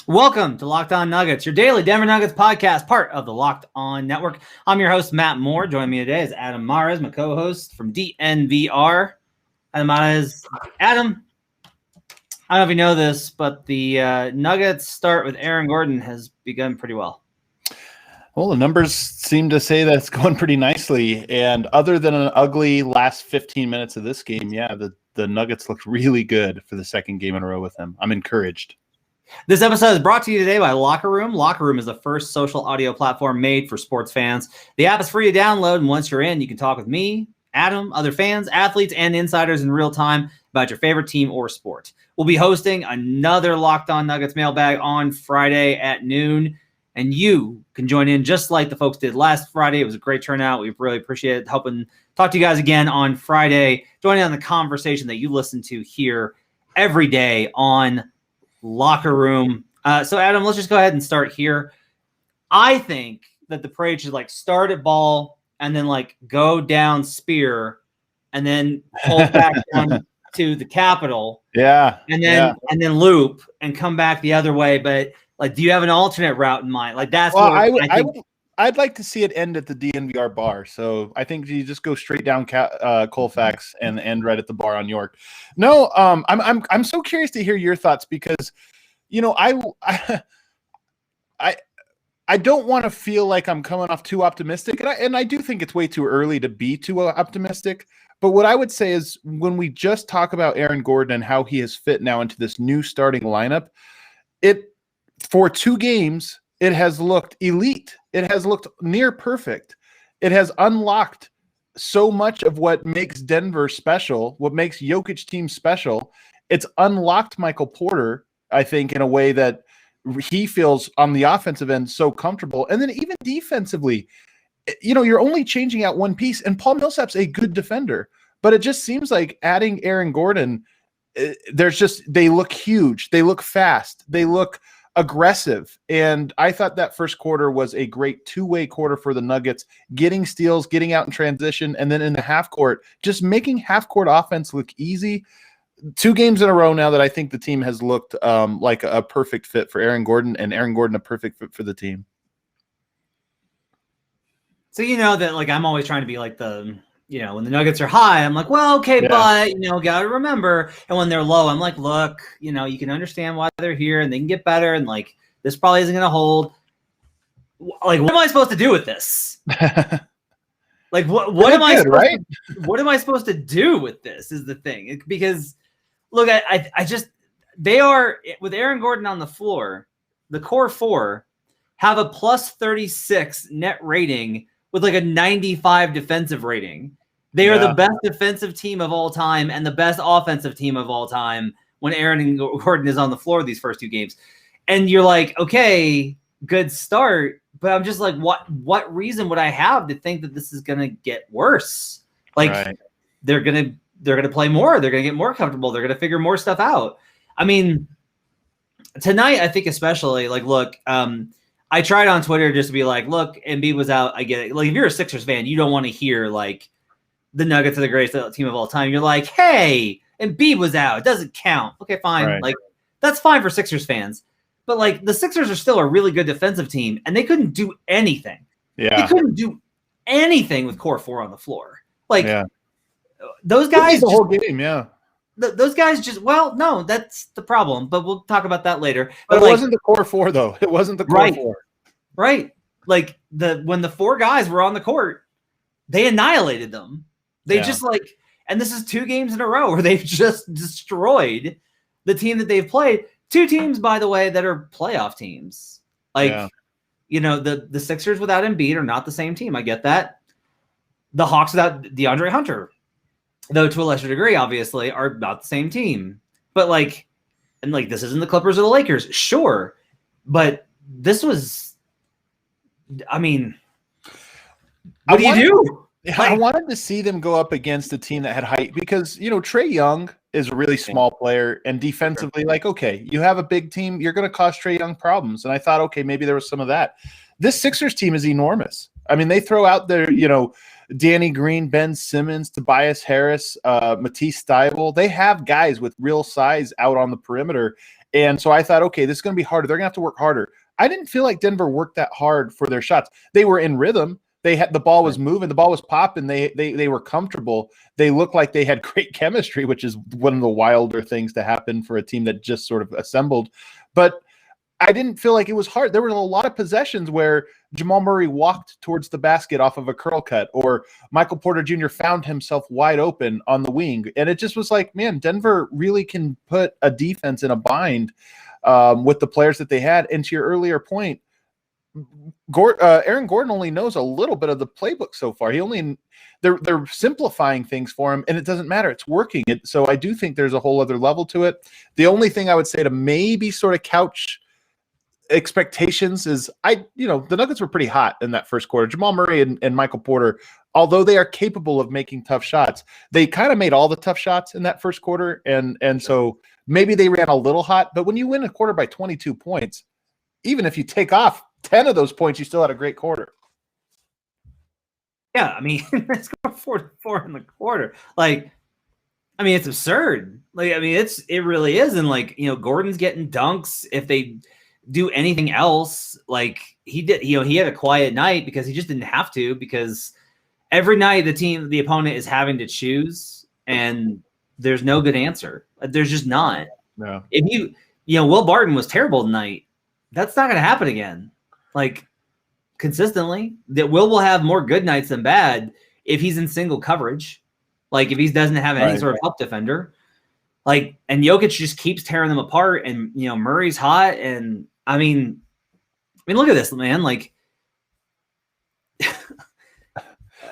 Welcome to Locked On Nuggets, your daily Denver Nuggets podcast, part of the Locked On Network. I'm your host, Matt Moore. Joining me today is Adam Mares, my co-host from DNVR. Adam Mares. Adam, I don't know if you know this, but the Nuggets start with Aaron Gordon has begun pretty well. Well, the numbers seem to say that it's going pretty nicely. And other than an ugly last 15 minutes of this game, the Nuggets looked really good for the second game in a row with him. I'm encouraged. This episode is brought to you today by Locker Room. Locker Room is the first social audio platform made for sports fans. The app is free to download, and once you're in, you can talk with me, Adam, other fans, athletes, and insiders in real time about your favorite team or sport. We'll be hosting another Locked On Nuggets mailbag on Friday at noon, and you can join in just like the folks did last Friday. It was a great turnout. We really appreciate it. Helping talk to you guys again on Friday, joining on the conversation that you listen to here every day on Locker Room. So Adam, let's just go ahead and start here. I think that the parade should start at ball and then go down spear and then pull back down to the Capitol. Yeah. And then loop and come back the other way. But do you have an alternate route in mind? I'd like to see it end at the DNVR bar. So I think you just go straight down Colfax and end right at the bar on York. No, I'm so curious to hear your thoughts because, I don't want to feel like I'm coming off too optimistic, and I do think it's way too early to be too optimistic. But what I would say is when we just talk about Aaron Gordon and how he has fit now into this new starting lineup, for 2 games, it has looked elite. It has looked near perfect. It has unlocked so much of what makes Denver special, what makes Jokic team special. It's unlocked Michael Porter, I think, in a way that he feels on the offensive end so comfortable. And then even defensively, you're only changing out one piece, and Paul Millsap's a good defender. But it just seems like adding Aaron Gordon, they look huge. They look fast. They look aggressive. And I thought that first quarter was a great two-way quarter for the Nuggets, getting steals, getting out in transition, and then in the half court, just making half court offense look easy. 2 games in a row now that I think the team has looked like a perfect fit for Aaron Gordon, and Aaron Gordon a perfect fit for the team. So that I'm always trying to be when the Nuggets are high, I'm like, well, okay, yeah. But, got to remember. And when they're low, I'm like, look, you can understand why they're here and they can get better. And this probably isn't going to hold. What am I supposed to do with this? What am I supposed to do with this is the thing. Because look, I just, they are with Aaron Gordon on the floor, the core 4 have a plus 36 net rating with a 95 defensive rating. They are the best defensive team of all time and the best offensive team of all time when Aaron Gordon is on the floor these first 2 games. And you're like, okay, good start. But I'm just like, what reason would I have to think that this is going to get worse? Right. They're going to play more. They're going to get more comfortable. They're going to figure more stuff out. I mean, tonight, I think especially, look, I tried on Twitter just to be like, look, Embiid was out. I get it. If you're a Sixers fan, you don't want to hear the Nuggets are the greatest team of all time. You're like, hey, Embiid was out. It doesn't count. Okay, fine. Right. That's fine for Sixers fans. But the Sixers are still a really good defensive team, and they couldn't do anything. Yeah. They couldn't do anything with core 4 on the floor. Those guys the whole game, yeah. Those guys no, that's the problem. But we'll talk about that later. But it wasn't the core 4, though. It wasn't the core 4. Right. When the 4 guys were on the court, they annihilated them. They just and this is 2 games in a row where they've just destroyed the team that they've played. 2 teams, by the way, that are playoff teams. The Sixers without Embiid are not the same team. I get that. The Hawks without DeAndre Hunter, though to a lesser degree, obviously, are not the same team. But this isn't the Clippers or the Lakers, sure. But this was, I mean, what do you do? I wanted to see them go up against a team that had height because, Trae Young is a really small player, and defensively, okay, you have a big team, you're going to cause Trae Young problems. And I thought, okay, maybe there was some of that. This Sixers team is enormous. I mean, they throw out their, Danny Green, Ben Simmons, Tobias Harris, Matisse Thybulle. They have guys with real size out on the perimeter, And so I thought, okay, this is going to be harder. They're going to have to work harder. I didn't feel like Denver worked that hard for their shots. They were in rhythm. They had the ball was moving, the ball was popping. They were comfortable. They looked like they had great chemistry, which is one of the wilder things to happen for a team that just sort of assembled. But I didn't feel like it was hard. There were a lot of possessions where Jamal Murray walked towards the basket off of a curl cut, or Michael Porter Jr. found himself wide open on the wing. And it just was like, man, Denver really can put a defense in a bind with the players that they had. And to your earlier point, Aaron Gordon only knows a little bit of the playbook so far. They're simplifying things for him, and it doesn't matter. It's working. So I do think there's a whole other level to it. The only thing I would say to maybe sort of couch expectations is the Nuggets were pretty hot in that first quarter. Jamal Murray and Michael Porter, although they are capable of making tough shots, they kind of made all the tough shots in that first quarter. And so maybe they ran a little hot, but when you win a quarter by 22 points, even if you take off 10 of those points, you still had a great quarter. Yeah, I mean, it's going 4-4 in the quarter. Like, I mean, it's absurd. Like, I mean, it really is. And like, Gordon's getting dunks. If they do anything else, like he did, he had a quiet night because he just didn't have to, because every night the opponent is having to choose, and there's no good answer. There's just not. No. If Will Barton was terrible tonight, that's not going to happen again. Like, consistently, that Will have more good nights than bad if he's in single coverage. Like, if he doesn't have any sort of help defender, like, and Jokic just keeps tearing them apart, and Murray's hot, and I mean, look at this, man. Like,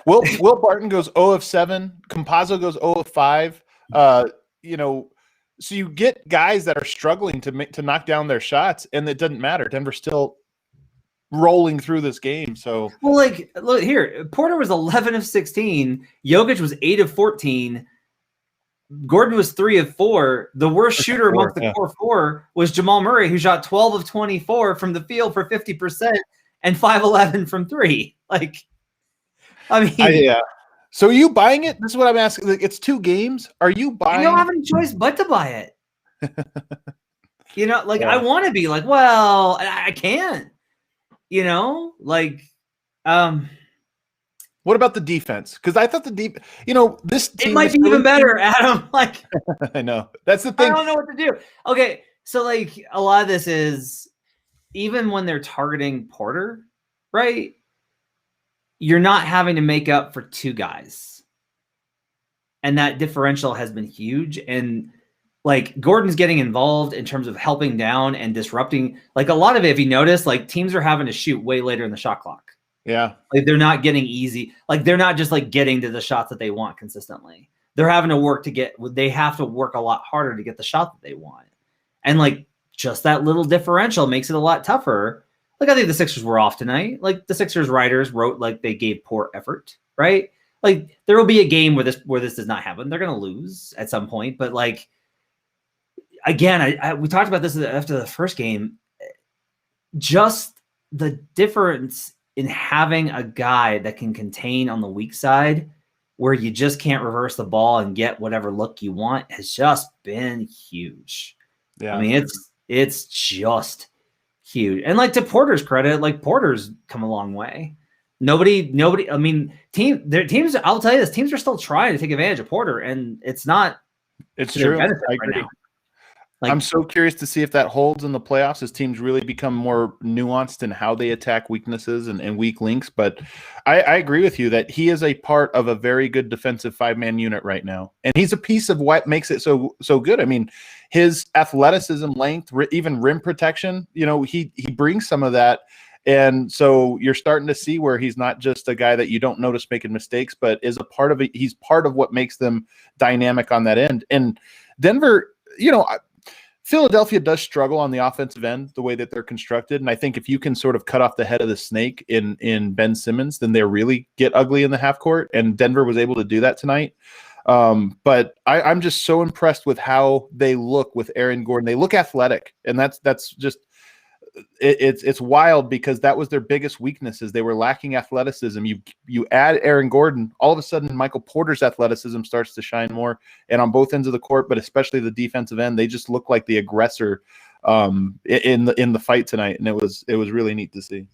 Will Barton goes 0 of 7. Campazzo goes 0 of 5. So you get guys that are struggling to knock down their shots, and it doesn't matter. Denver's still rolling through this game. So, well, like, look here, Porter was 11 of 16. Jokic was 8 of 14. Gordon was 3 of 4. The worst shooter amongst the core 4 was Jamal Murray, who shot 12 of 24 from the field for 50% and 5-11 from 3. Like, I mean, yeah. So are you buying it? This is what I'm asking. Like, it's 2 games. Are you buying? You don't have any choice but to buy it. I want to be like, well, I can't. What about the defense? Because I thought this team it might be even better, Adam. Like, I know that's the thing. I don't know what to do. Okay, so like a lot of this is even when they're targeting Porter, right? You're not having to make up for 2 guys, and that differential has been huge. And like, Gordon's getting involved in terms of helping down and disrupting. Like, a lot of it, if you notice, like, teams are having to shoot way later in the shot clock. Yeah. Like, they're not getting easy. Like, they're not just like getting to the shots that they want consistently. They're having to they have to work a lot harder to get the shot that they want. And like, just that little differential makes it a lot tougher. Like, I think the Sixers were off tonight. Like, the Sixers writers wrote like they gave poor effort, right? Like, there will be a game where this does not happen. They're going to lose at some point, but like, again, we talked about this after the first game. Just the difference in having a guy that can contain on the weak side, where you just can't reverse the ball and get whatever look you want, has just been huge. Yeah, I mean, it's just huge. And like, to Porter's credit, like, Porter's come a long way. Nobody. I mean, teams. I'll tell you this: teams are still trying to take advantage of Porter, and it's not. It's true. I agree. Right now. Like, I'm so curious to see if that holds in the playoffs as teams really become more nuanced in how they attack weaknesses and weak links. But I agree with you that he is a part of a very good defensive 5-man unit right now. And he's a piece of what makes it so good. I mean, his athleticism, length, even rim protection, he brings some of that. And so you're starting to see where he's not just a guy that you don't notice making mistakes, but is a part of it. He's part of what makes them dynamic on that end. And Denver, Philadelphia does struggle on the offensive end, the way that they're constructed. And I think if you can sort of cut off the head of the snake in Ben Simmons, then they really get ugly in the half court. And Denver was able to do that tonight. But I'm just so impressed with how they look with Aaron Gordon. They look athletic. And that's just it's wild because that was their biggest weaknesses. They were lacking athleticism. You add Aaron Gordon, all of a sudden Michael Porter's athleticism starts to shine more, and on both ends of the court, but especially the defensive end, they just look like the aggressor in the fight tonight, and it was really neat to see.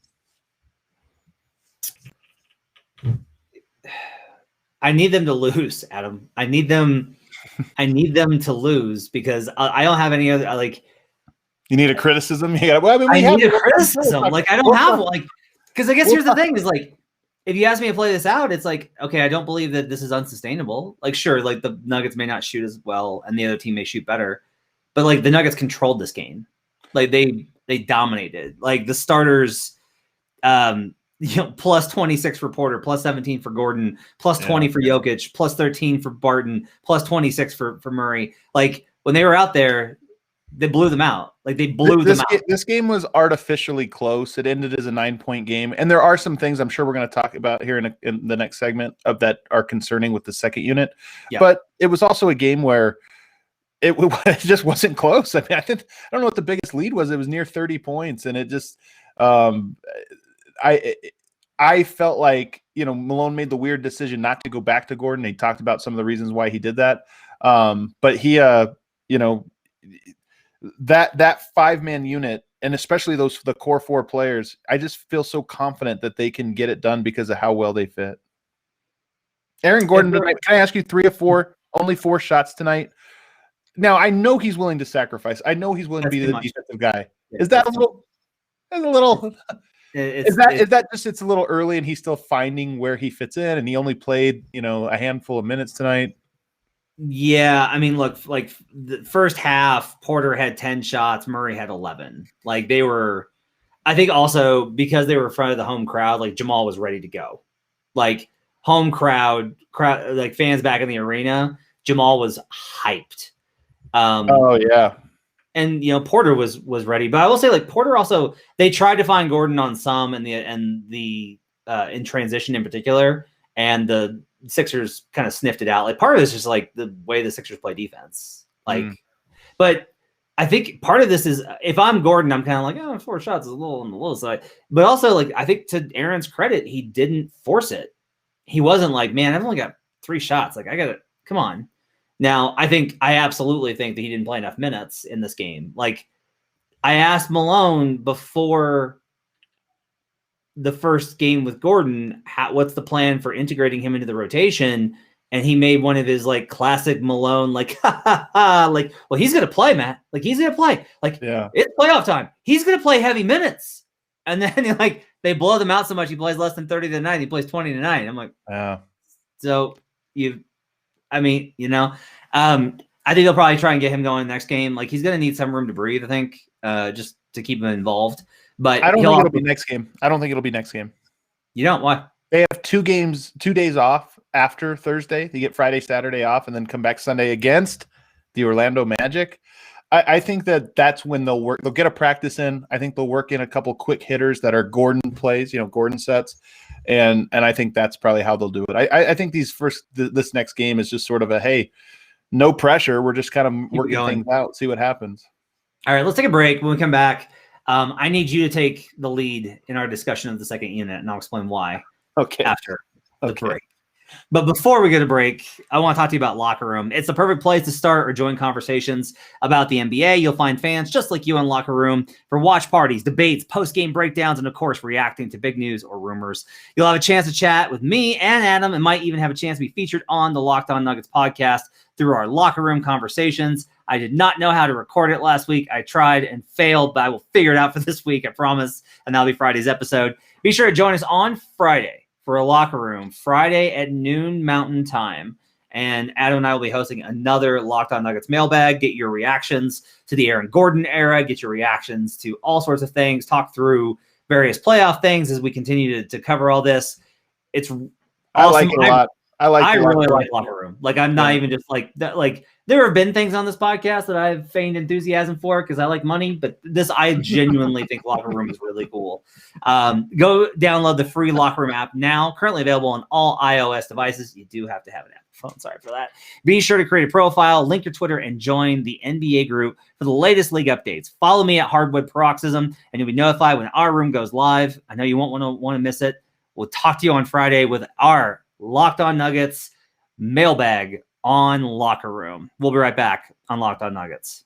I need them to lose, Adam. I need them to lose because I don't have any other like. You need a criticism. Yeah, I need a criticism. Like I don't have like because I guess here's the thing is like if you ask me to play this out, it's like okay, I don't believe that this is unsustainable. Like sure, like the Nuggets may not shoot as well and the other team may shoot better, but like the Nuggets controlled this game. Like they dominated. Like the starters, plus 26 for Porter, plus 17 for Gordon, plus 20 for Jokic, plus 13 for Barton, plus 26 for Murray. Like when they were out there, they blew them out. Like they blew them out. This game was artificially close. It ended as a 9-point game, and there are some things I'm sure we're going to talk about here in the next segment of that are concerning with the second unit. Yeah. But it was also a game where it just wasn't close. I mean, I don't know what the biggest lead was. It was near 30 points, and it just I felt like Malone made the weird decision not to go back to Gordon. He talked about some of the reasons why he did that, but he that 5-man unit, and especially the core 4 players, I just feel so confident that they can get it done because of how well they fit. Aaron Gordon, can I ask you 3 of 4, only 4 shots tonight? Now I know he's willing to sacrifice. I know he's willing to be the defensive guy. Is that a little? Is that just it's a little early and he's still finding where he fits in, and he only played a handful of minutes tonight? Yeah, I mean, look, like the first half, Porter had 10 shots, Murray had 11. Like they were, I think also because they were in front of the home crowd, like Jamal was ready to go. Like home crowd, like fans back in the arena, Jamal was hyped. Oh yeah. And Porter was ready, but I will say like Porter also they tried to find Gordon on some and the in transition in particular, and the Sixers kind of sniffed it out. Like part of this is just like the way the Sixers play defense. Like, but I think part of this is if I'm Gordon, I'm kind of like 4 shots is a little on the low side. But also like I think to Aaron's credit, he didn't force it. He wasn't like, man, I've only got 3 shots. Like I gotta come on. Now, I absolutely think that he didn't play enough minutes in this game. Like, I asked Malone before the first game with Gordon, what's the plan for integrating him into the rotation? And he made one of his, like, classic Malone, like, like, well, he's going to play, Matt. Like, he's going to play. Like, it's playoff time. He's going to play heavy minutes. And then, like, they blow them out so much, he plays less than 30 tonight. He plays 20 tonight. I'm like, so I think they'll probably try and get him going next game. Like he's going to need some room to breathe, I think, just to keep him involved. But I don't think it'll be next game. I don't think it'll be next game. You don't? Why? They have 2 days off after Thursday. They get Friday, Saturday off, and then come back Sunday against the Orlando Magic. I think that's when they'll work. They'll get a practice in. I think they'll work in a couple quick hitters that are Gordon plays, Gordon sets. And I think that's probably how they'll do it. I think this next game is just sort of a, hey, no pressure. We're just kind of working things out, see what happens. All right, let's take a break. When we come back, I need you to take the lead in our discussion of the second unit, and I'll explain why after the break. But before we get a break, I want to talk to you about Locker Room. It's the perfect place to start or join conversations about the NBA. You'll find fans just like you in Locker Room for watch parties, debates, post-game breakdowns, and of course, reacting to big news or rumors. You'll have a chance to chat with me and Adam, and might even have a chance to be featured on the Locked On Nuggets podcast through our Locker Room conversations. I did not know how to record it last week. I tried and failed, but I will figure it out for this week, I promise, and that'll be Friday's episode. Be sure to join us on Friday for a Locker Room, Friday at noon Mountain Time. And Adam and I will be hosting another Locked On Nuggets mailbag. Get your reactions to the Aaron Gordon era. Get your reactions to all sorts of things. Talk through various playoff things as we continue to cover all this. It's awesome. I like it a lot. I really like Locker Room. Like I'm not even just like that. Like there have been things on this podcast that I've feigned enthusiasm for because I like money, but this I genuinely think Locker Room is really cool. Go download the free Locker Room app now. Currently available on all iOS devices. You do have to have an Apple phone. Sorry for that. Be sure to create a profile, link your Twitter, and join the NBA group for the latest league updates. Follow me at Hardwood Paroxysm, and you'll be notified when our room goes live. I know you won't want to miss it. We'll talk to you on Friday with our Locked On Nuggets mailbag on Locker Room. We'll be right back on Locked On Nuggets.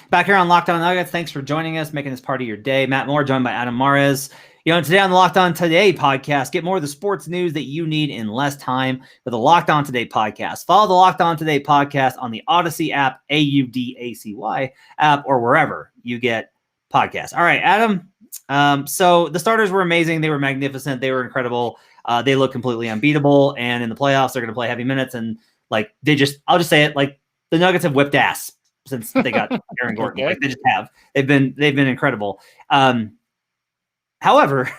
Back here on Locked On Nuggets. Thanks for joining us, making this part of your day. Matt Moore, joined by Adam Mares. Today on the Locked On Today podcast, get more of the sports news that you need in less time with the Locked On Today podcast. Follow the Locked On Today podcast on the Odyssey app, AUDACY app, or wherever you get podcasts. All right, Adam. So the starters were amazing. They were magnificent. They were incredible. They look completely unbeatable. And in the playoffs, they're going to play heavy minutes. And I'll just say it, the Nuggets have whipped ass since they got Aaron Gordon. Okay. They just have. They've been incredible. However,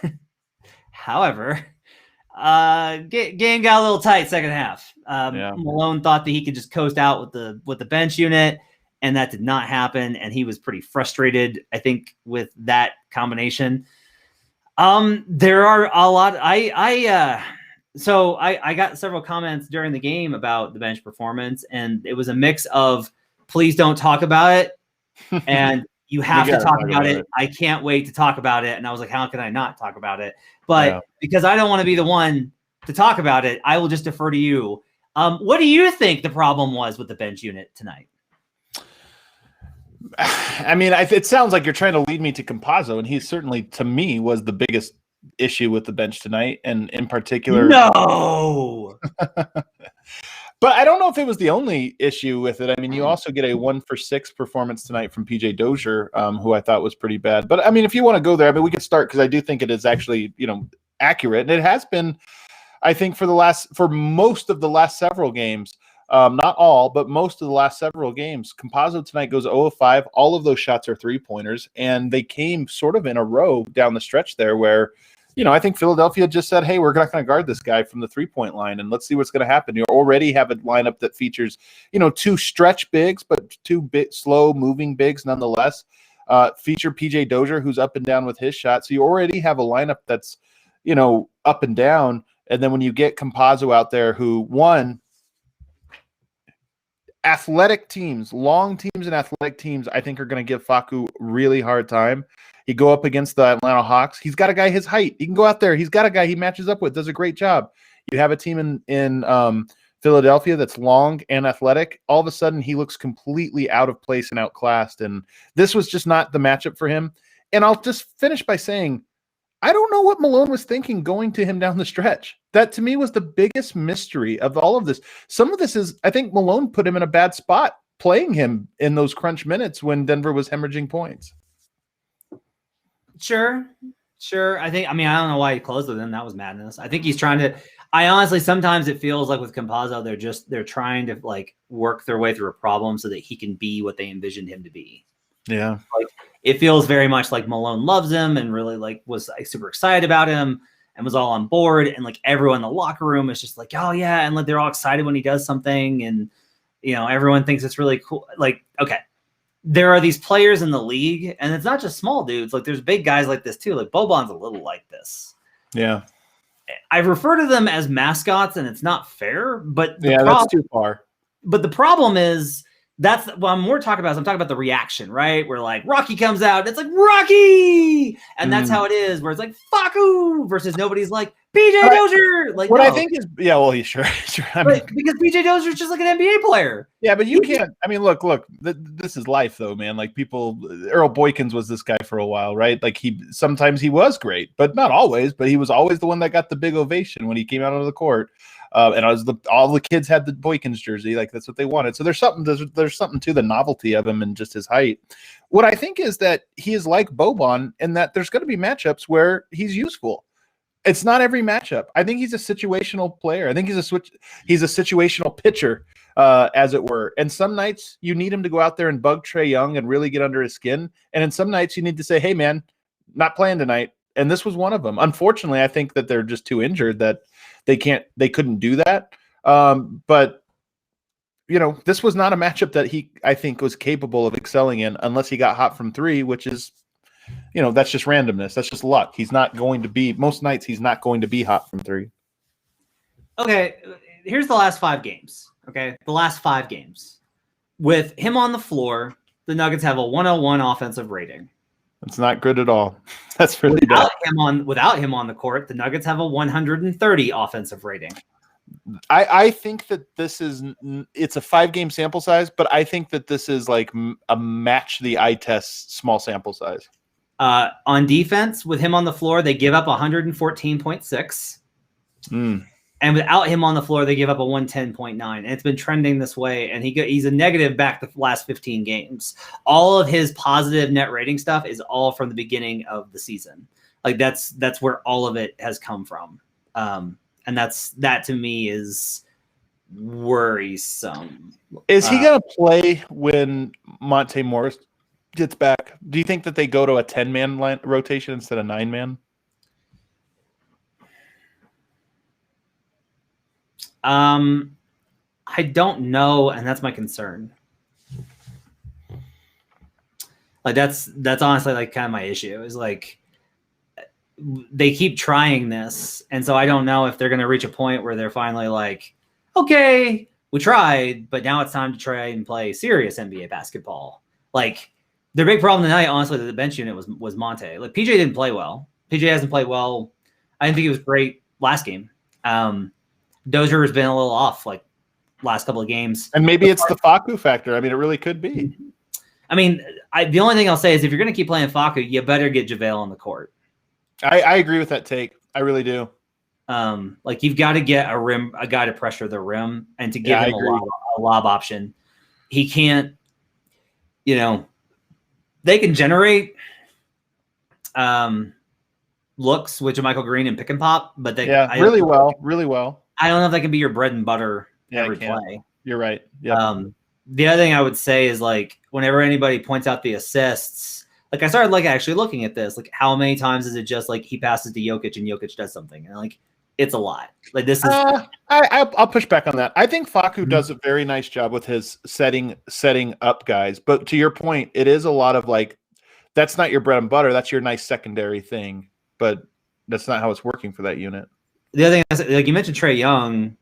game got a little tight second half. Malone thought that he could just coast out with the bench unit, and that did not happen. And he was pretty frustrated, I think, with that combination. There are a lot. So I got several comments during the game about the bench performance, and it was a mix of please don't talk about it and you have to talk about it. I can't wait to talk about it. And I was like, how can I not talk about it? But because I don't want to be the one to talk about it, I will just defer to you. What do you think the problem was with the bench unit tonight? I mean, it sounds like you're trying to lead me to Campazzo, and he certainly, to me, was the biggest issue with the bench tonight, and in particular, no. But I don't know if it was the only issue with it. I mean, you also get a 1-for-6 performance tonight from PJ Dozier, who I thought was pretty bad. But I mean, if you want to go there, I mean, we can start because I do think it is actually, accurate, and it has been, I think, for most of the last several games. Not all, but most of the last several games. Campazzo tonight goes 0 of 5. All of those shots are 3-pointers, and they came sort of in a row down the stretch there where, I think Philadelphia just said, hey, we're not going to guard this guy from the 3-point line, and let's see what's going to happen. You already have a lineup that features, 2 stretch bigs, but 2 slow-moving bigs nonetheless. Feature PJ Dozier, who's up and down with his shot. So you already have a lineup that's, up and down. And then when you get Campazzo out there who, athletic teams, long teams and athletic teams, I think are going to give Facu really hard time. He go up against the Atlanta Hawks. He's got a guy his height. He can go out there. He's got a guy he matches up with, does a great job. You have a team in Philadelphia that's long and athletic. All of a sudden, he looks completely out of place and outclassed. And this was just not the matchup for him. And I'll just finish by saying, I don't know what Malone was thinking going to him down the stretch. That to me was the biggest mystery of all of this. Some of this is, I think Malone put him in a bad spot playing him in those crunch minutes when Denver was hemorrhaging points. Sure. I don't know why he closed with him. That was madness. I think he's trying to, I honestly, sometimes it feels like with Campazzo, they're trying to work their way through a problem so that he can be what they envisioned him to be. Yeah. It feels very much like Malone loves him and really was super excited about him and was all on board. And everyone in the locker room is just like, oh yeah. And they're all excited when he does something. And, everyone thinks it's really cool. Okay. There are these players in the league, and it's not just small dudes. There's big guys like this too. Boban's a little like this. Yeah. I refer to them as mascots, and it's not fair. But that's too far. But the problem is that's what I'm more talking about. I'm talking about the reaction, right? Where Rocky comes out, and it's Rocky, and that's how it is. Where it's Facu versus nobody's PJ Dozier. What I think is, sure. Because PJ Dozier is just an NBA player. Yeah, but you can't. I mean, look. This is life, though, man. Earl Boykins was this guy for a while, right? Sometimes he was great, but not always. But he was always the one that got the big ovation when he came out onto the court. And all the kids had the Boykins jersey, that's what they wanted. So there's something to the novelty of him and just his height. What I think is that he is like Boban in that there's going to be matchups where he's useful. It's not every matchup. I think he's a situational player. I think he's a situational pitcher, as it were. And some nights you need him to go out there and bug Trae Young and really get under his skin. And in some nights you need to say, hey man, not playing tonight. and this was one of them. Unfortunately, I think that they're just too injured that they couldn't do that. But this was not a matchup that I think was capable of excelling in unless he got hot from three, which is, that's just randomness. That's just luck. He's not going to be, most nights he's not going to be hot from three. Okay, here's the last 5 games. Okay, the last 5 games. With him on the floor, the Nuggets have a 101 offensive rating. It's not good at all. That's really bad. Without him on the court, the Nuggets have a 130 offensive rating. I think that it's a 5-game sample size, but I think that this is like a match the eye test small sample size. On defense, with him on the floor, they give up 114.6. And without him on the floor, they give up a 110.9. And it's been trending this way. And he's a negative back the last 15 games. All of his positive net rating stuff is all from the beginning of the season. Like that's where all of it has come from. And that to me is worrisome. Is he going to play when Monte Morris gets back? Do you think that they go to a 10-man rotation instead of 9-man? I don't know, and that's my concern. Like that's honestly like kind of my issue is like they keep trying this, and so I don't know if they're going to reach a point where they're finally like, okay, we tried, but now it's time to try and play serious NBA basketball. Like their big problem tonight, honestly, the bench unit was Monte. Like PJ didn't play well. PJ hasn't played well. I didn't think he was great last game. Dozier has been a little off like last couple of games. And maybe it's the Facu factor. I mean, it really could be. I mean, the only thing I'll say is if you're going to keep playing Facu, you better get JaVale on the court. I agree with that take. I really do. Like you've got to get a guy to pressure the rim and to give him a lob option. He can't, they can generate looks with Michael Green and pick and pop, but really well. I don't know if that can be your bread and butter every play. You're right. Yeah. The other thing I would say is like whenever anybody points out the assists, like I started like actually looking at this, like how many times is it just like he passes to Jokic and Jokic does something, and like it's a lot. Like this is. I'll push back on that. I think Facu does a very nice job with his setting up guys, but to your point, it is a lot of like that's not your bread and butter. That's your nice secondary thing, but that's not how it's working for that unit. The other thing, like you mentioned, Trae Young,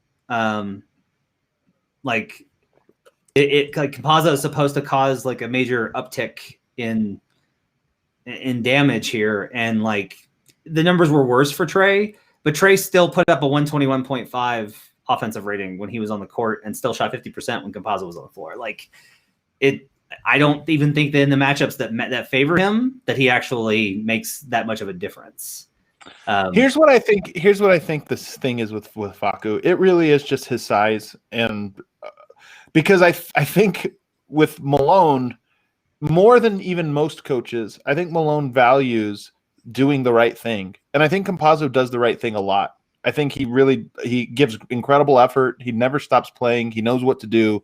like it like Campazzo is supposed to cause like a major uptick in damage here, and like the numbers were worse for Trae, but Trae still put up a 121.5 offensive rating when he was on the court, and still shot 50% when Campazzo was on the floor. Like it, I don't even think that in the matchups that favor him that he actually makes that much of a difference. Here's what I think this thing is with Facu. It really is just his size, and because I think with Malone, more than even most coaches, I think Malone values doing the right thing, and I think Campazzo does the right thing a lot. I think he gives incredible effort. He never stops playing. He knows what to do,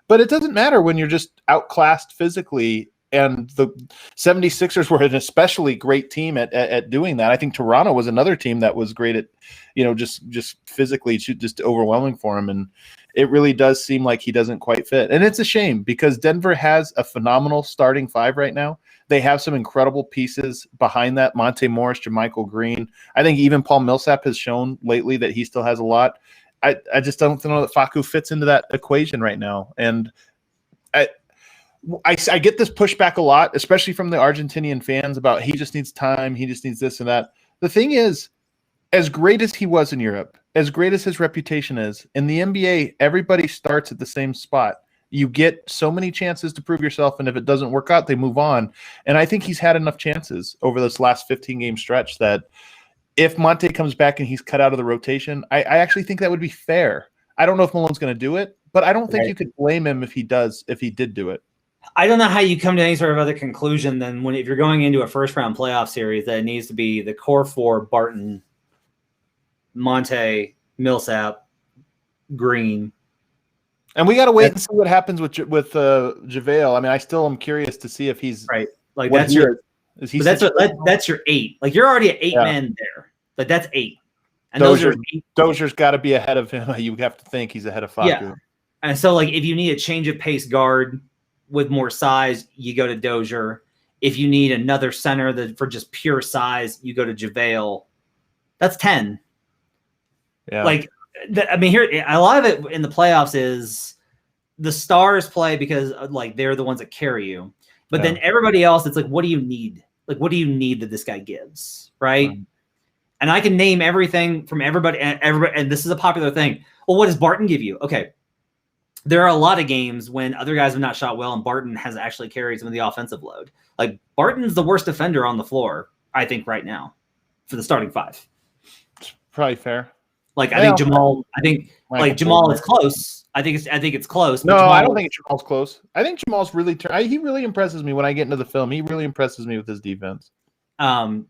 but it doesn't matter when you're just outclassed physically. And the 76ers were an especially great team at doing that. I think Toronto was another team that was great at, just physically just overwhelming for him. And it really does seem like he doesn't quite fit. And it's a shame because Denver has a phenomenal starting 5 right now. They have some incredible pieces behind that. Monte Morris, JaMychal Green. I think even Paul Millsap has shown lately that he still has a lot. I just don't know that Facu fits into that equation right now. And I get this pushback a lot, especially from the Argentinian fans about he just needs time, he just needs this and that. The thing is, as great as he was in Europe, as great as his reputation is, in the NBA, everybody starts at the same spot. You get so many chances to prove yourself, and if it doesn't work out, they move on. And I think he's had enough chances over this last 15-game stretch that if Monte comes back and he's cut out of the rotation, I actually think that would be fair. I don't know if Malone's going to do it, but I don't think you could blame him if he did do it. I don't know how you come to any sort of other conclusion than if you're going into a first-round playoff series that it needs to be the core 4, Barton, Monte, Millsap, Green. And we got to wait and see what happens with JaVale. I mean, I still am curious to see if he's right. Like Is he? But that's your 8. Like you're already at 8 men there. Like that's 8. And Dozier's got to be ahead of him. You have to think he's ahead of Facu. Yeah. And so like if you need a change of pace guard with more size, you go to Dozier. If you need another center for just pure size, you go to JaVale. That's 10. Yeah. Like, I mean, here a lot of it in the playoffs is the stars play because like they're the ones that carry you. But then everybody else, it's like, what do you need? Like, what do you need that this guy gives, right? And I can name everything from everybody, and this is a popular thing. Well, what does Barton give you? Okay. There are a lot of games when other guys have not shot well, and Barton has actually carried some of the offensive load. Like Barton's the worst defender on the floor, I think, right now for the starting 5. It's probably fair. Like I think Jamal is close. I think it's close. No, I don't think Jamal's close. I think Jamal's really he really impresses me when I get into the film. He really impresses me with his defense. And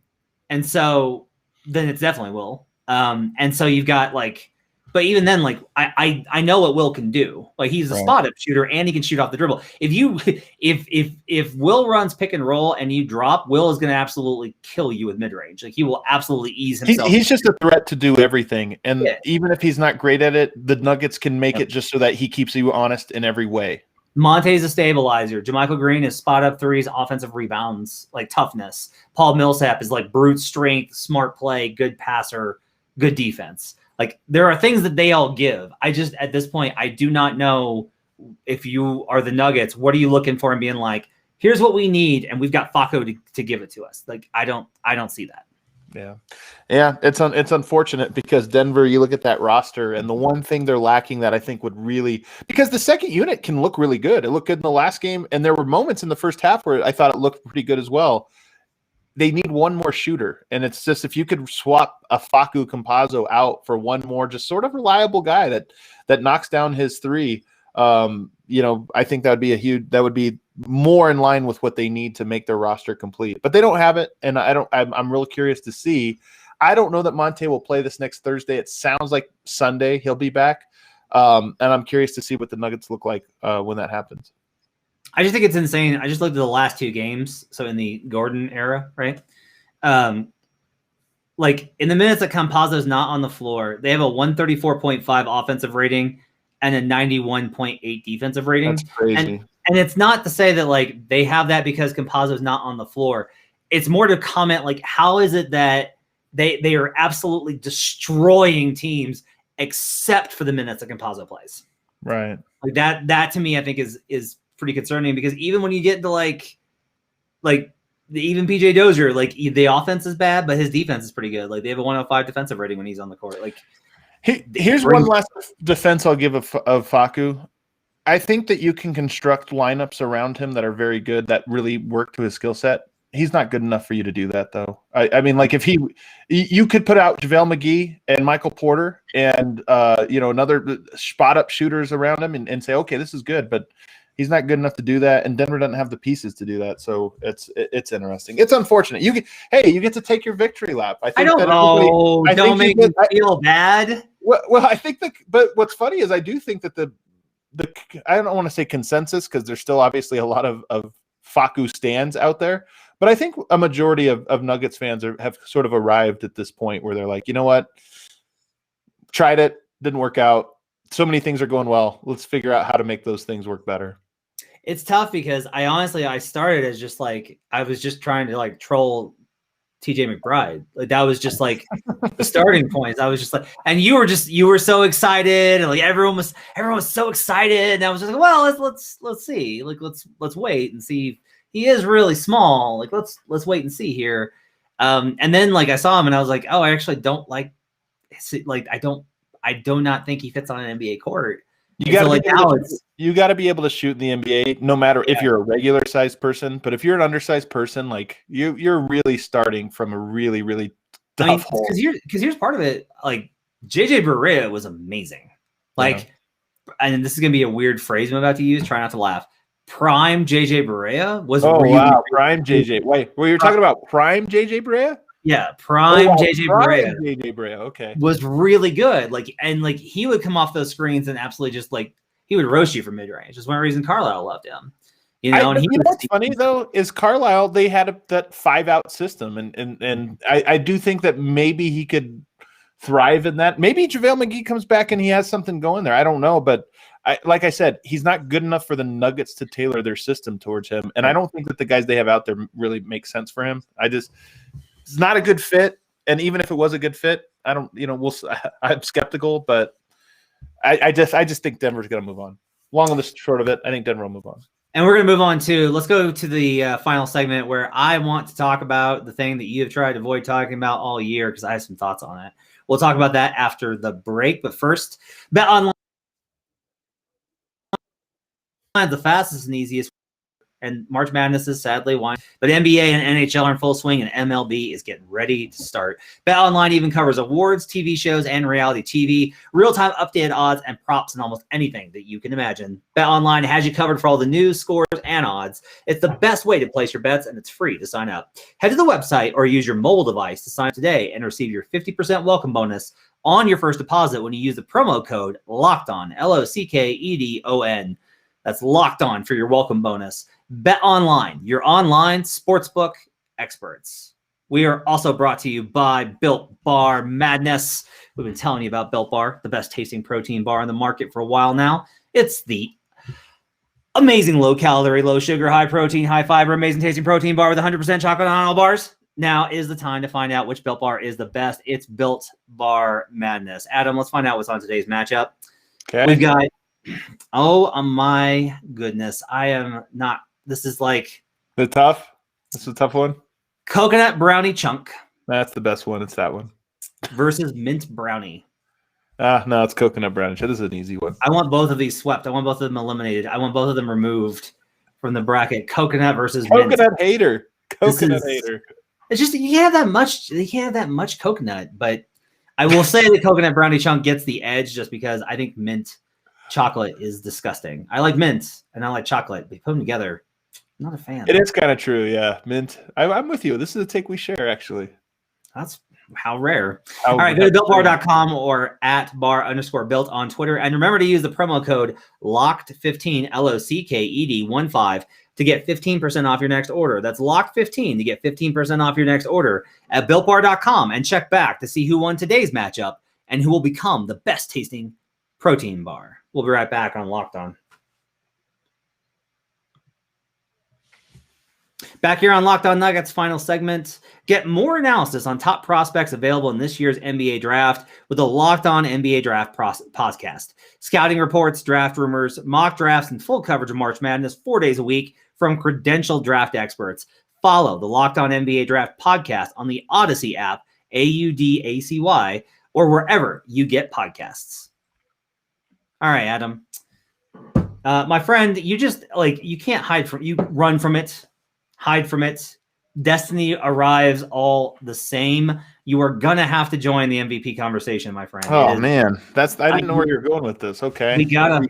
so then it's definitely Will. And so you've got like. But even then, like I know what Will can do. Like he's a spot up shooter and he can shoot off the dribble. If Will runs pick and roll and you drop, Will is going to absolutely kill you with mid range. Like he will absolutely ease himself. He's just a threat to do everything. And even if he's not great at it, the Nuggets can make it just so that he keeps you honest in every way. Monte's a stabilizer. JaMychal Green is spot up threes, offensive rebounds, like toughness. Paul Millsap is like brute strength, smart play, good passer, good defense. Like there are things that they all give. I just at this point I do not know if you are the Nuggets. What are you looking for and being like, here's what we need, and we've got Facu to give it to us. Like I don't see that. Yeah. It's unfortunate because Denver. You look at that roster, and the one thing they're lacking that I think would really because the second unit can look really good. It looked good in the last game, and there were moments in the first half where I thought it looked pretty good as well. They need one more shooter, and it's just if you could swap a Facu Campazzo out for one more just sort of reliable guy that knocks down his 3, I think that would be more in line with what they need to make their roster complete. But they don't have it, and I'm real curious to see. I don't know that Monte will play this next Thursday. It sounds like Sunday he'll be back, and I'm curious to see what the Nuggets look like when that happens. I just think it's insane. I just looked at the last 2 games. So in the Gordon era, right? Like in the minutes that Campazzo's not on the floor, they have a 134.5 offensive rating and a 91.8 defensive rating. That's crazy. And it's not to say that like they have that because Campazzo's not on the floor. It's more to comment like how is it that they are absolutely destroying teams except for the minutes that Campazzo plays. Right. Like that to me I think is pretty concerning because even when you get into like even PJ Dozier, like the offense is bad, but his defense is pretty good. Like they have a 105 defensive rating when he's on the court. Like here's one last defense I'll give of Facu. I think that you can construct lineups around him that are very good that really work to his skill set. He's not good enough for you to do that though. I mean, like if you could put out JaVale McGee and Michael Porter and another spot up shooters around him and say, okay, this is good, but he's not good enough to do that, and Denver doesn't have the pieces to do that. So it's interesting. It's unfortunate. You get to take your victory lap. I don't know. Don't make me feel bad. Well, I think but what's funny is I do think that the I don't want to say consensus because there's still obviously a lot of Facu stands out there, but I think a majority of Nuggets fans have sort of arrived at this point where they're like, you know what, tried it, didn't work out. So many things are going well. Let's figure out how to make those things work better. It's tough because I started as just like I was just trying to like troll TJ McBride. Like that was just like the starting points. I was just like, and you were so excited, and like everyone was so excited, and I was just like, well, let's see, like let's wait and see. He is really small. Like let's wait and see here. And then like I saw him and I was like, oh, I actually don't like I do not think he fits on an NBA court. You got to be able to shoot in the NBA, no matter if you're a regular sized person. But if you're an undersized person, like you're really starting from a really, really tough hole. Because here's part of it. Like JJ Barea was amazing. Like, and this is gonna be a weird phrase I'm about to use. Try not to laugh. Prime JJ Barea was prime JJ. Wait, were you talking about prime JJ Barea? Yeah, prime JJ Barea. JJ Barea, okay. Was really good. Like he would come off those screens and absolutely just like he would roast you from mid range. That's one reason Carlisle loved him. You know, and you know what's funny though is Carlisle. They had that 5-out system, and I do think that maybe he could thrive in that. Maybe JaVale McGee comes back and he has something going there. I don't know, but like I said, he's not good enough for the Nuggets to tailor their system towards him, and I don't think that the guys they have out there really make sense for him. It's not a good fit, and even if it was a good fit, I don't, I'm skeptical, but I just think Denver's going to move on. Long and the short of it, I think Denver will move on. And we're going to move on to, let's go to the final segment where I want to talk about the thing that you have tried to avoid talking about all year because I have some thoughts on it. We'll talk about that after the break. But first, Bet Online, the fastest and easiest. And March Madness is sadly won. But NBA and NHL are in full swing, and MLB is getting ready to start. Bet Online even covers awards, TV shows, and reality TV, real-time updated odds and props, and almost anything that you can imagine. Bet Online has you covered for all the news, scores, and odds. It's the best way to place your bets, and it's free to sign up. Head to the website or use your mobile device to sign up today and receive your 50% welcome bonus on your first deposit when you use the promo code LOCKEDON, LOCKEDON. That's locked on for your welcome bonus. Bet Online, your online sportsbook experts. We are also brought to you by Built Bar Madness. We've been telling you about Built Bar, the best tasting protein bar on the market for a while now. It's the amazing low-calorie, low-sugar, high-protein, high-fiber, amazing tasting protein bar with 100% chocolate on all bars. Now is the time to find out which Built Bar is the best. It's Built Bar Madness. Adam, let's find out what's on today's matchup. Okay. We've got, oh my goodness, I am not. This is like This is a tough one. Coconut Brownie Chunk. That's the best one. It's that one. Versus Mint Brownie. No, it's Coconut Brownie. This is an easy one. I want both of these swept. I want both of them eliminated. I want both of them removed from the bracket. Coconut versus Coconut Mint. hater. Coconut hater. It's just you can't have that much. You can't have that much coconut. But I will say the Coconut Brownie Chunk gets the edge just because I think mint chocolate is disgusting. I like mint and I like chocolate. But you put them together. Not a fan. It is kind of true, yeah. Mint. I'm with you. This is a take we share, actually. That's how rare. All right, go to builtbar.com or at bar_built on Twitter. And remember to use the promo code LOCKED15, LOCKED15, to get 15% off your next order. That's LOCKED15 to get 15% off your next order at builtbar.com. And check back to see who won today's matchup and who will become the best tasting protein bar. We'll be right back on Locked On. Back here on Locked On Nuggets, final segment. Get more analysis on top prospects available in this year's NBA draft with the Locked On NBA Draft podcast. Scouting reports, draft rumors, mock drafts, and full coverage of March Madness 4 days a week from credentialed draft experts. Follow the Locked On NBA Draft podcast on the Odyssey app, AUDACY, or wherever you get podcasts. All right, Adam. My friend, you just, you can't hide from, you run from it. Hide from it. Destiny arrives all the same. You are gonna have to join the MVP conversation, my friend. Oh man, I didn't know where you're going with this. Okay, we gotta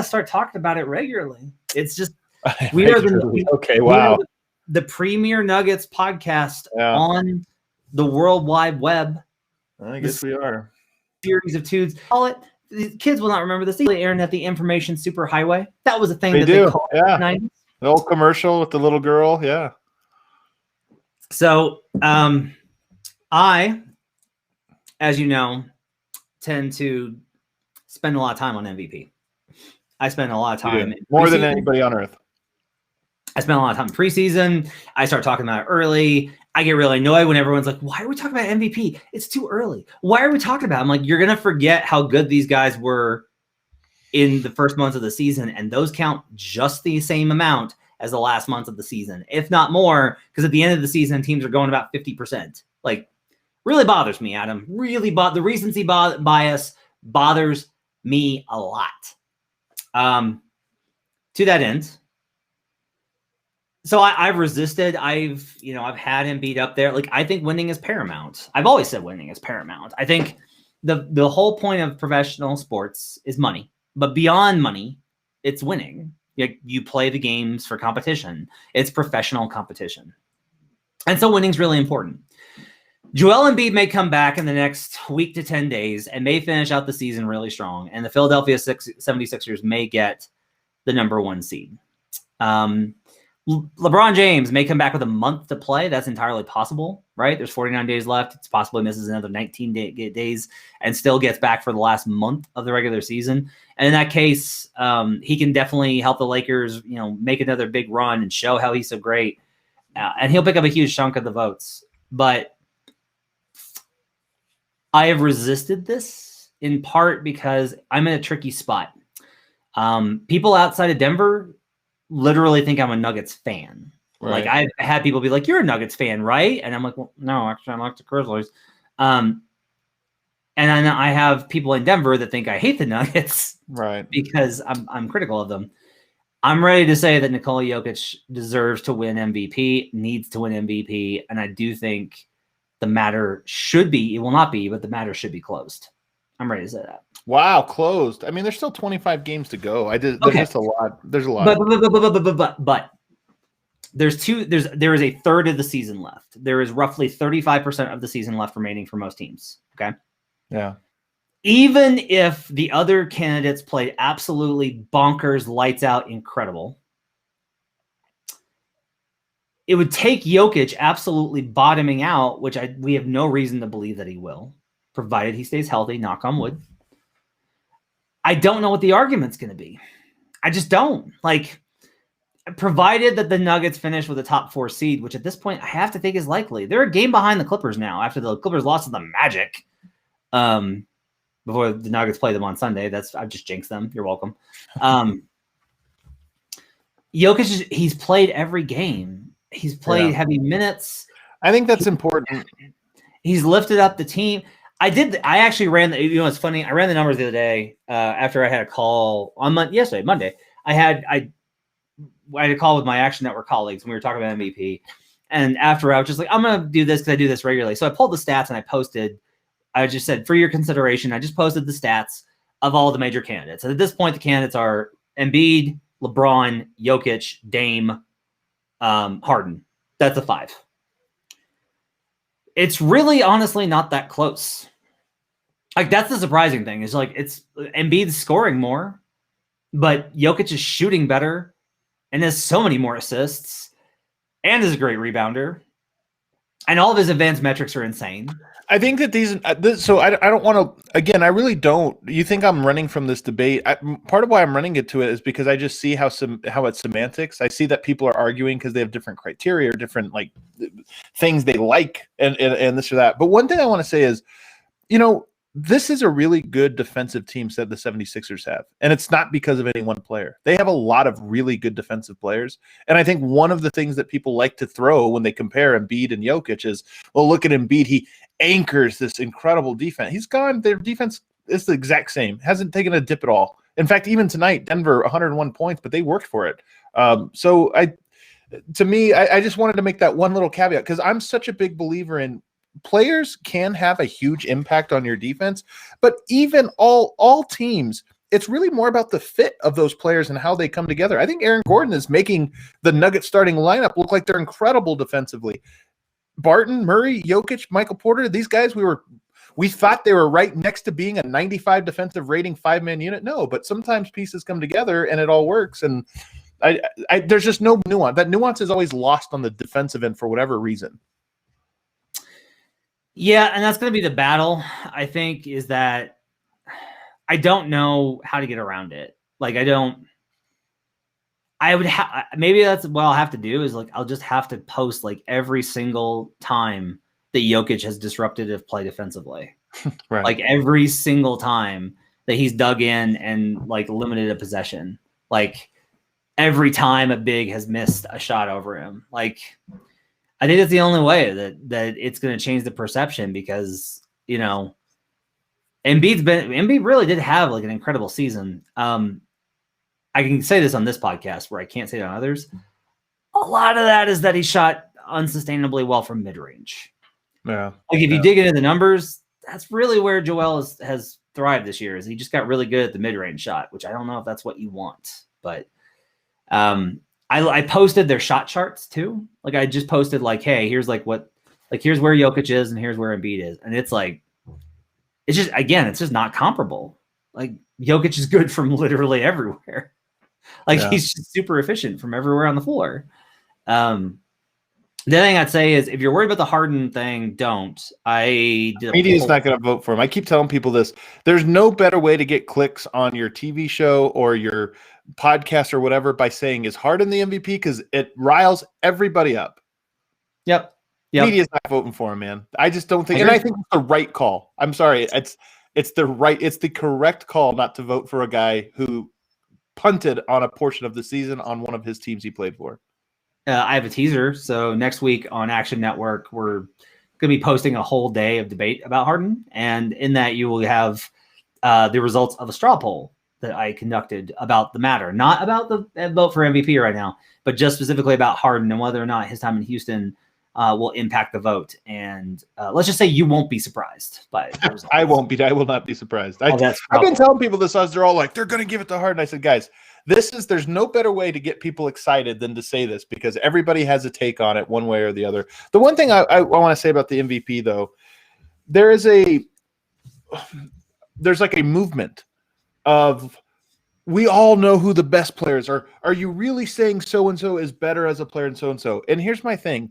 start talking about it regularly. It's just we are the premier Nuggets podcast on the World Wide Web. I guess we are. Series of tunes. Call it. The kids will not remember this. They aired at the information superhighway. That was a thing they called it in the 90s. The old commercial with the little girl, yeah. So I, as you know, tend to spend a lot of time on MVP. I spend a lot of time. More than anybody on earth. I spend a lot of time in preseason. I start talking about it early. I get really annoyed when everyone's like, why are we talking about MVP? It's too early. Why are we talking about it? I'm like, you're going to forget how good these guys were in the first months of the season, and those count just the same amount as the last months of the season, if not more, because at the end of the season, teams are going about 50%. Really bothers me, Adam. Really, the recency bias bothers me a lot. To that end, so I've resisted. I've had him beat up there. I think winning is paramount. I've always said winning is paramount. I think the whole point of professional sports is money. But beyond money, it's winning. You play the games for competition. It's professional competition. And so winning's really important. Joel Embiid may come back in the next week to 10 days and may finish out the season really strong. And the Philadelphia 76ers may get the number 1 seed. LeBron James may come back with a month to play. That's entirely possible, right? There's 49 days left. It's possible he misses another 19 days and still gets back for the last month of the regular season. And in that case, he can definitely help the Lakers, make another big run and show how he's so great. And he'll pick up a huge chunk of the votes. But I have resisted this in part because I'm in a tricky spot. People outside of Denver literally think I'm a Nuggets fan. Right. Like I've had people be like, "You're a Nuggets fan, right?" And I'm like, "Well, no, actually, I like the Grizzlies." And then I have people in Denver that think I hate the Nuggets, right? Because I'm critical of them. I'm ready to say that Nikola Jokic deserves to win MVP, needs to win MVP, and I do think the matter should be. It will not be, but the matter should be closed. I'm ready to say that. Wow, closed. I mean, there's still 25 games to go. There's just a lot. There's a lot. But there is a third of the season left. There is roughly 35% of the season left remaining for most teams. Okay. Yeah. Even if the other candidates played absolutely bonkers, lights out, incredible, it would take Jokic absolutely bottoming out, which we have no reason to believe that he will, provided he stays healthy, knock on wood. I don't know what the argument's going to be. I just don't. Like, provided that the Nuggets finish with a top 4 seed, which at this point I have to think is likely. They're a game behind the Clippers now after the Clippers lost to the Magic before the Nuggets play them on Sunday. I've just jinxed them. You're welcome. Jokic, he's played every game. He's played heavy minutes. I think that's important. He's lifted up the team. I actually ran it's funny. I ran the numbers the other day after I had a call on Monday. I had a call with my Action Network colleagues when we were talking about MVP. And after I was just like, I'm going to do this because I do this regularly. So I pulled the stats and I just said, for your consideration, I just posted the stats of all the major candidates. And at this point, the candidates are Embiid, LeBron, Jokic, Dame, Harden. That's a 5. It's really honestly not that close. Like, that's the surprising thing is like it's Embiid's scoring more, but Jokic is shooting better and has so many more assists and is a great rebounder. And all of his advanced metrics are insane. I think that so I don't want to, again, I really don't. You think I'm running from this debate. Part of why I'm running it to it is because I just see how it's semantics. I see that people are arguing because they have different criteria or different like things they like and this or that. But one thing I want to say is, this is a really good defensive team that the 76ers have. And it's not because of any one player. They have a lot of really good defensive players. And I think one of the things that people like to throw when they compare Embiid and Jokic is, well, look at Embiid. He anchors this incredible defense. He's gone. Their defense is the exact same. Hasn't taken a dip at all. In fact, even tonight, Denver, 101 points, but they worked for it. So I just wanted to make that one little caveat because I'm such a big believer in players can have a huge impact on your defense, but even all teams, it's really more about the fit of those players and how they come together. I think Aaron Gordon is making the Nuggets starting lineup look like they're incredible defensively. Barton, Murray, Jokic, Michael Porter, these guys, we thought they were right next to being a 95 defensive rating 5-man unit. No, but sometimes pieces come together and it all works. And there's just no nuance. That nuance is always lost on the defensive end for whatever reason. Yeah, and that's going to be the battle, I think, is that I don't know how to get around it. Like, maybe that's what I'll have to do is like, I'll just have to post like every single time that Jokic has disrupted a play defensively. Right. Like every single time that he's dug in and like limited a possession. Like every time a big has missed a shot over him. Like, I think that's the only way that it's going to change the perception because, Embiid really did have like an incredible season. I can say this on this podcast where I can't say it on others. A lot of that is that he shot unsustainably well from mid-range. Yeah. Like if you dig into the numbers, that's really where Joel has thrived this year is he just got really good at the mid-range shot, which I don't know if that's what you want, but I posted their shot charts too. Like I just posted like, hey, here's like here's where Jokic is and here's where Embiid is. And it's like, it's just not comparable. Like Jokic is good from literally everywhere. Like he's just super efficient from everywhere on the floor. The other thing I'd say is if you're worried about the Harden thing, don't. Media's not going to vote for him. I keep telling people this. There's no better way to get clicks on your TV show or your podcast or whatever by saying, is Harden the MVP? Because it riles everybody up. Yep. Media's not voting for him, man. I just don't think, and I think it's the right call. I'm sorry. It's the correct call not to vote for a guy who punted on a portion of the season on one of his teams he played for. I have a teaser. So next week on Action Network, we're going to be posting a whole day of debate about Harden. And in that, you will have the results of a straw poll that I conducted about the matter, not about the vote for MVP right now, but just specifically about Harden and whether or not his time in Houston will impact the vote. And let's just say you won't be surprised by the results. I won't be. I will not be surprised. I've been telling people this as they're all like, they're going to give it to Harden. I said, guys, there's no better way to get people excited than to say this, because everybody has a take on it one way or the other. The one thing I want to say about the MVP, though, there's like a movement of, we all know who the best players are. Are you really saying so-and-so is better as a player than so-and-so? And here's my thing.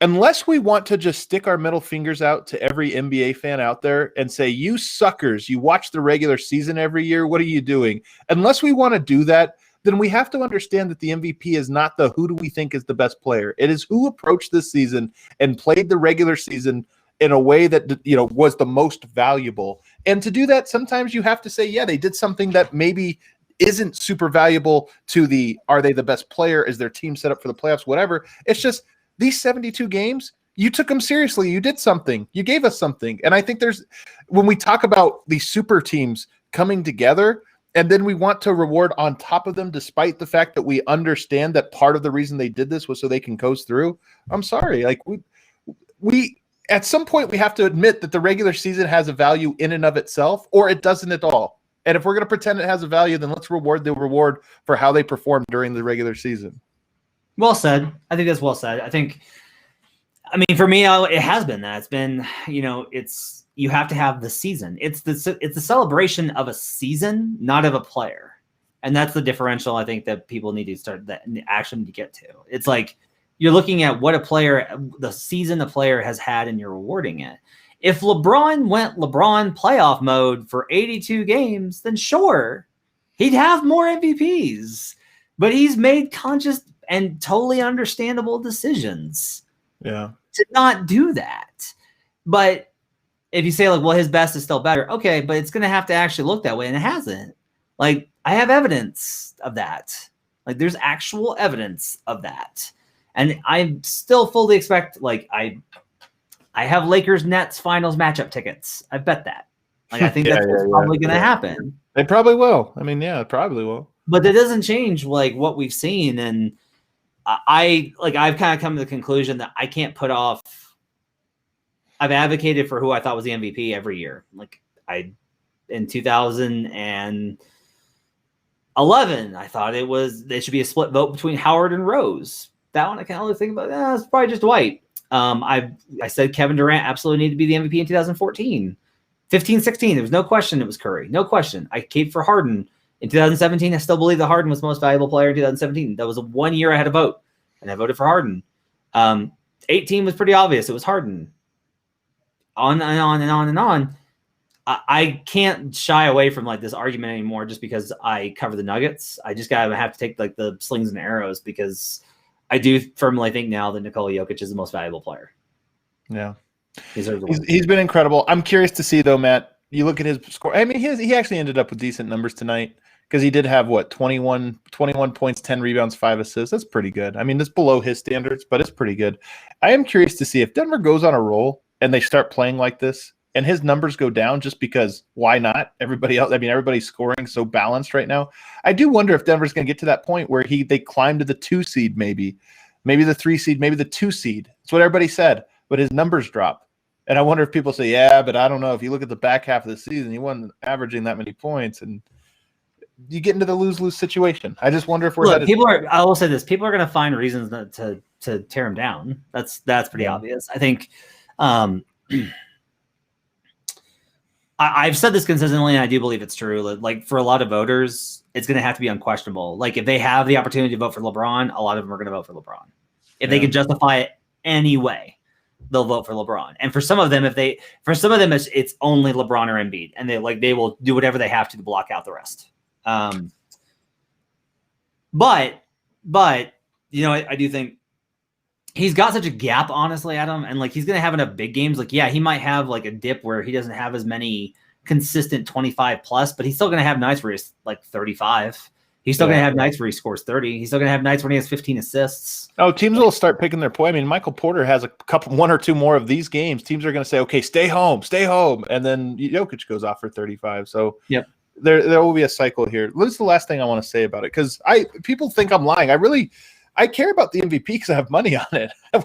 Unless we want to just stick our middle fingers out to every NBA fan out there and say, you suckers, you watch the regular season every year, what are you doing? Unless we want to do that, then we have to understand that the MVP is not the who do we think is the best player. It is who approached this season and played the regular season in a way that, you know, was the most valuable. And to do that, sometimes you have to say, yeah, they did something that maybe isn't super valuable to are they the best player? Is their team set up for the playoffs? Whatever. It's just, these 72 games, you took them seriously. You did something. You gave us something. And I think when we talk about these super teams coming together, and then we want to reward on top of them, despite the fact that we understand that part of the reason they did this was so they can coast through. I'm sorry. Like we at some point we have to admit that the regular season has a value in and of itself, or it doesn't at all. And if we're going to pretend it has a value, then let's reward for how they performed during the regular season. Well said. I think that's well said. I mean, for me, it has been that. It's been, you have to have the season. It's the celebration of a season, not of a player. And that's the differential I think that people need to start actually to get to. It's like you're looking at what the season a player has had, and you're rewarding it. If LeBron went LeBron playoff mode for 82 games, then sure, he'd have more MVPs. But he's made conscious and totally understandable decisions to not do that. But if you say, like, well, his best is still better, okay, but it's going to have to actually look that way, and it hasn't. Like, I have evidence of that. Like, there's actual evidence of that. And I still fully expect, like, I have Lakers-Nets finals matchup tickets. I bet that. Like, I think that's probably going to happen. They probably will. I mean, yeah, it probably will. But that doesn't change, like, what we've seen. And I've kind of come to the conclusion that I can't put off. I've advocated for who I thought was the MVP every year. Like, in 2011, I thought they should be a split vote between Howard and Rose. That one I can only think about. It's probably just White. I said Kevin Durant absolutely needed to be the MVP in 2014. 15-16, there was no question it was Curry. No question. I caved for Harden. In 2017, I still believe that Harden was the most valuable player in 2017. That was 1 year I had a vote, and I voted for Harden. 18 was pretty obvious. It was Harden. On and on and on and on. I can't shy away from, like, this argument anymore just because I cover the Nuggets. I just gotta have to take, like, the slings and arrows, because I do firmly think now that Nikola Jokic is the most valuable player. Yeah. He's been incredible. I'm curious to see, though, Matt, you look at his score. I mean, he actually ended up with decent numbers tonight, because he did have, 21 points, 10 rebounds, 5 assists. That's pretty good. I mean, it's below his standards, but it's pretty good. I am curious to see if Denver goes on a roll and they start playing like this, and his numbers go down just because why not? Everybody's scoring so balanced right now. I do wonder if Denver's going to get to that point where they climb to the 2 seed, maybe the 3 seed, maybe the 2 seed. That's what everybody said, but his numbers drop. And I wonder if people say, yeah, but I don't know. If you look at the back half of the season, he wasn't averaging that many points, and you get into the lose-lose situation. I just wonder if we're I will say this: people are going to find reasons to tear him down. That's pretty obvious. I think. I I've said this consistently, and I do believe it's true. Like for a lot of voters, it's going to have to be unquestionable. Like if they have the opportunity to vote for LeBron, a lot of them are going to vote for LeBron. If they can justify it anyway, they'll vote for LeBron. And for some of them, it's only LeBron or Embiid, and they will do whatever they have to block out the rest. But you know, I do think he's got such a gap, honestly, Adam, and like he's gonna have enough big games. Like, yeah, he might have like a dip where he doesn't have as many consistent 25 plus, but he's still gonna have nights where he's like 35. He's still gonna have nights where he scores 30. He's still gonna have nights when he has 15 assists. Oh, teams will start picking their point. I mean, Michael Porter has one or two more of these games. Teams are gonna say, okay, stay home, and then Jokic goes off for 35. So yep. There will be a cycle here. This is the last thing I want to say about it, because people think I'm lying. I care about the MVP because I have money on it. I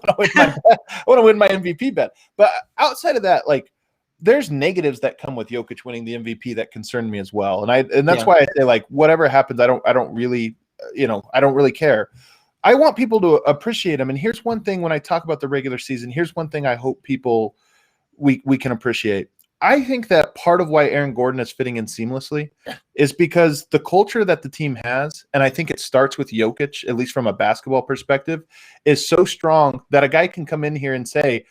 want to win my MVP bet. But outside of that, like there's negatives that come with Jokic winning the MVP that concern me as well. And that's why I say, like, whatever happens, I don't really care. I want people to appreciate him. And here's one thing when I talk about the regular season, here's one thing I hope we can appreciate. I think that part of why Aaron Gordon is fitting in seamlessly is because the culture that the team has, and I think it starts with Jokic, at least from a basketball perspective, is so strong that a guy can come in here and say,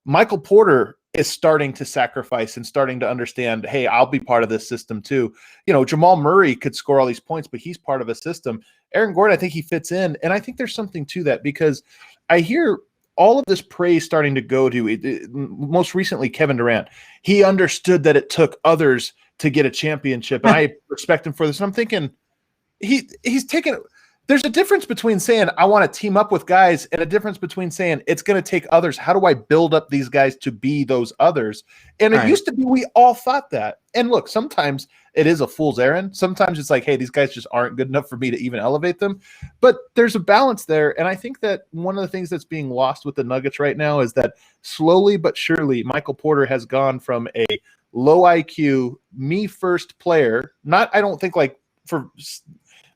Michael Porter is starting to sacrifice and starting to understand, hey, I'll be part of this system too. You know, Jamal Murray could score all these points, but he's part of a system. Aaron Gordon, I think he fits in. And I think there's something to that, because I hear all of this praise starting to go to most recently Kevin Durant. He understood that it took others to get a championship, and I respect him for this. And I'm thinking he's taken. There's a difference between saying I want to team up with guys and a difference between saying it's going to take others. How do I build up these guys to be those others? And it used to be we all thought that. And look, sometimes it is a fool's errand. Sometimes it's like, hey, these guys just aren't good enough for me to even elevate them. But there's a balance there. And I think that one of the things that's being lost with the Nuggets right now is that slowly but surely Michael Porter has gone from a low IQ, me first player, not, I don't think like for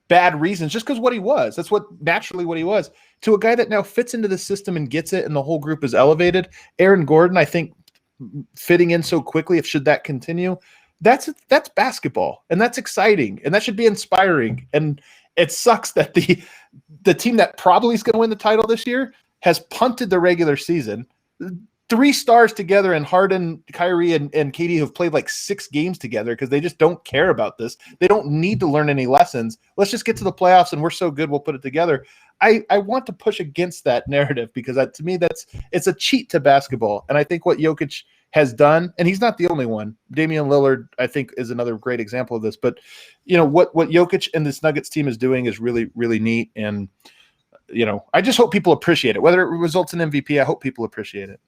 bad reasons, just because what he was, that's naturally what he was, to a guy that now fits into the system and gets it, and the whole group is elevated. Aaron Gordon, I think, fitting in so quickly, should that continue, that's basketball, and that's exciting, and that should be inspiring. And it sucks that the team that probably is going to win the title this year has punted the regular season. 3 stars together, and Harden, Kyrie, and KD have played like 6 games together because they just don't care about this. They don't need to learn any lessons. Let's just get to the playoffs, and we're so good, we'll put it together. I want to push against that narrative, because to me, it's a cheat to basketball. And I think what Jokic has done, and he's not the only one. Damian Lillard, I think, is another great example of this. But you know what Jokic and this Nuggets team is doing is really, really neat. And you know, I just hope people appreciate it. Whether it results in MVP, I hope people appreciate it.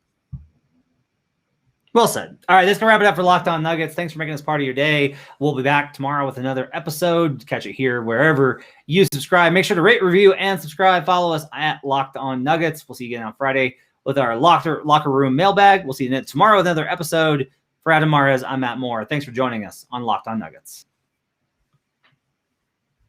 Well said. All right, that's going to wrap it up for Locked On Nuggets. Thanks for making this part of your day. We'll be back tomorrow with another episode. Catch it here wherever you subscribe. Make sure to rate, review, and subscribe. Follow us at Locked On Nuggets. We'll see you again on Friday with our locker room mailbag. We'll see you tomorrow with another episode. For Adam Mares, I'm Matt Moore. Thanks for joining us on Locked On Nuggets.